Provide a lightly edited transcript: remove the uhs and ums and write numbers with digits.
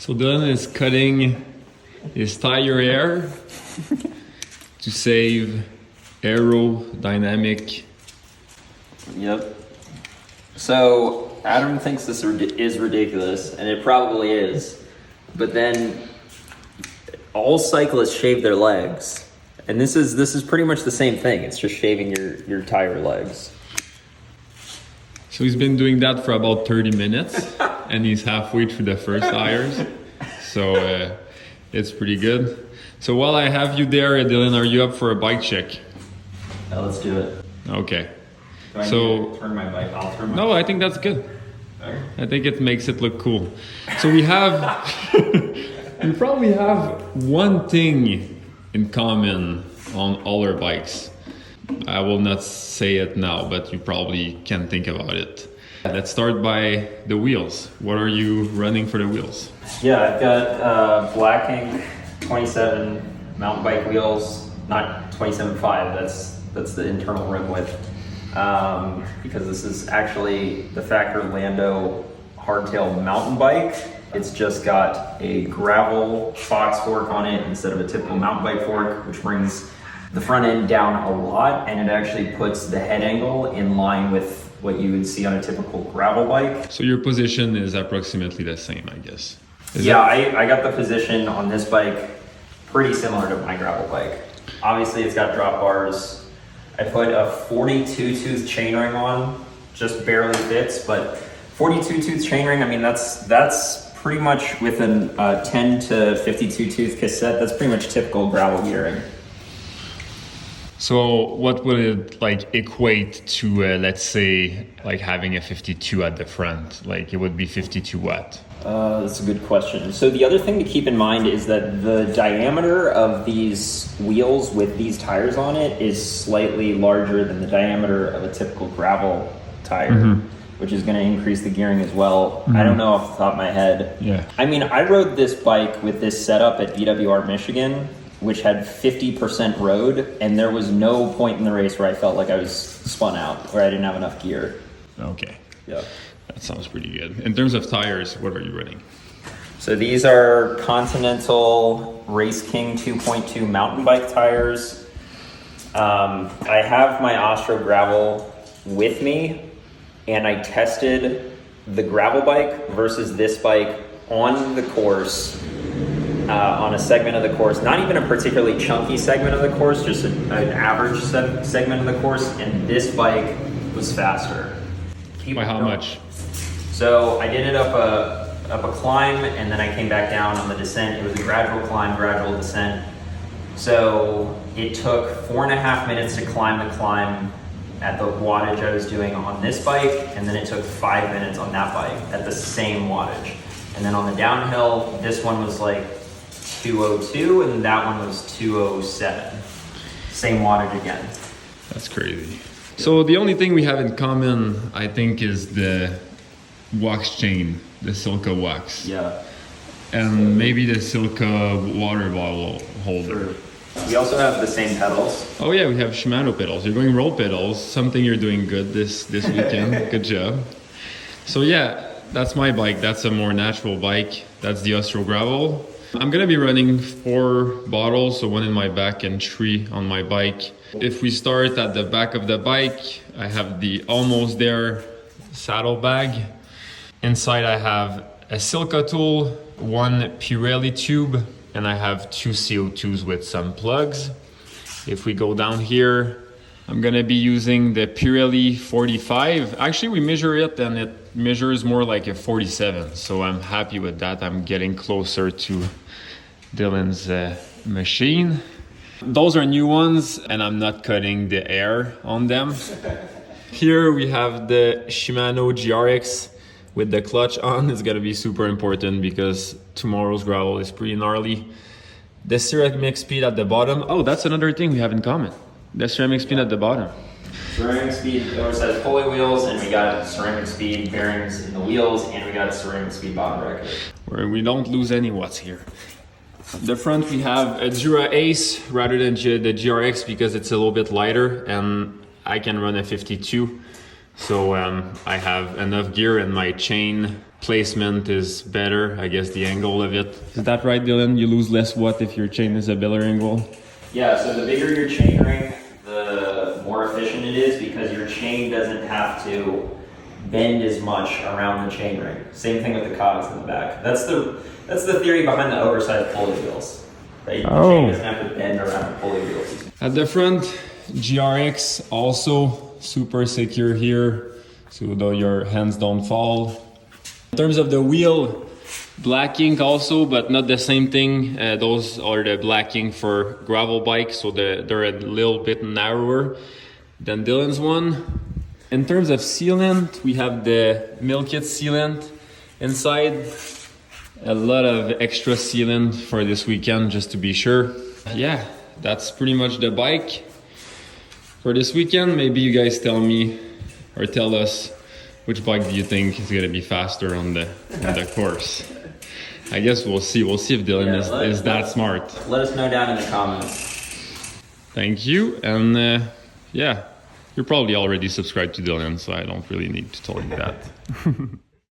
So Dylan is cutting his tire air to save aerodynamic. Yep. So Adam thinks this is ridiculous, and it probably is. But then all cyclists shave their legs, and this is pretty much the same thing. It's just shaving your tire legs. So he's been doing that for about 30 minutes, and he's halfway through the first tires. So it's pretty good. So while I have you there, Dylan, are you up for a bike check? Yeah, let's do it. Okay. Do I need to turn my bike? I'll turn my No, I think that's good. Okay. I think it makes it look cool. So we have, we probably have one thing in common on all our bikes. I will not say it now, but you probably can think about it. Let's start by the wheels. What are you running for the wheels? Yeah, I've got Black Ink 27 mountain bike wheels, not 27.5. That's the internal rim width. Because this is actually the Factor Lando hardtail mountain bike. It's just got a gravel box fork on it instead of a typical mountain bike fork, which brings the front end down a lot, and it actually puts the head angle in line with what you would see on a typical gravel bike. So your position is approximately the same, I guess. I got the position on this bike pretty similar to my gravel bike. Obviously it's got drop bars. I put a 42 tooth chainring on, just barely fits, but 42 tooth chainring, I mean, that's pretty much with a 10 to 52 tooth cassette. That's pretty much typical gravel gearing. So what would it like equate to, let's say, like having a 52 at the front? Like it would be 52 what? That's a good question. So the other thing to keep in mind is that the diameter of these wheels with these tires on it is slightly larger than the diameter of a typical gravel tire, which is going to increase the gearing as well. I don't know off the top of my head. Yeah. I mean, I rode this bike with this setup at VWR Michigan, which had 50% road, and there was no point in the race where I felt like I was spun out, where I didn't have enough gear. Okay. Yeah. That sounds pretty good. In terms of tires, what are you running? So these are Continental Race King 2.2 mountain bike tires. I have my Ostro gravel with me, and I tested the gravel bike versus this bike on the course. On a segment of the course, not even a particularly chunky segment of the course, just an average segment of the course, and this bike was faster. By how much? So I did it up a climb, and then I came back down on the descent. It was a gradual climb, gradual descent. So it took 4.5 minutes to climb the climb at the wattage I was doing on this bike, and then it took 5 minutes on that bike at the same wattage. And then on the downhill, this one was like 202 and that one was 207. Same wattage again. That's crazy. So the only thing we have in common, I think, is the wax chain, the Silca wax. Yeah. And maybe the Silca water bottle holder. We also have the same pedals. Oh yeah, we have Shimano pedals. You're going roll pedals, something you're doing good this weekend. Good job. So yeah, that's my bike. That's a more natural bike. That's the Ostro gravel. I'm gonna be running 4 bottles, so 1 in my back and 3 on my bike. If we start at the back of the bike, I have the Almost There saddlebag. Inside I have a Silca tool, 1 Pirelli tube, and I have 2 CO2s with some plugs. If we go down here, I'm gonna be using the Pirelli 45. Actually, we measure it and it measures more like a 47, so I'm happy with that. I'm getting closer to Dylan's machine. Those are new ones, and I'm not cutting the air on them. Here we have the Shimano GRX with the clutch on. It's gonna be super important because tomorrow's gravel is pretty gnarly. The ceramic speed at the bottom. Oh, that's another thing we have in common. The ceramic speed at the bottom. Ceramic speed oversized pulley wheels, and we got ceramic speed bearings in the wheels, and we got a ceramic speed bottom bracket. Where we don't lose any watts here. The front we have a Dura Ace rather than the GRX because it's a little bit lighter and I can run a 52. So I have enough gear and my chain placement is better, I guess the angle of it. Is that right, Dylan? You lose less watt if your chain is a better angle? Yeah, so the bigger your chain ring, the more efficient it is because your chain doesn't have to bend as much around the chain ring. Same thing with the cogs in the back. That's the theory behind the oversized pulley wheels. Right? The chain doesn't have to bend around the pulley wheels. At the front, GRX also super secure here, so though your hands don't fall. In terms of the wheel, black ink also, but not the same thing. Those are the black ink for gravel bikes, so they're a little bit narrower than Dylan's one. In terms of sealant, we have the Mill Kit sealant inside. A lot of extra sealant for this weekend, just to be sure. Yeah, that's pretty much the bike for this weekend. Maybe you guys tell me or tell us which bike do you think is going to be faster on the course. I guess we'll see. We'll see if Dylan is that smart. Let us know down in the comments. Thank you. And yeah, you're probably already subscribed to Dylan, so I don't really need to tell you that.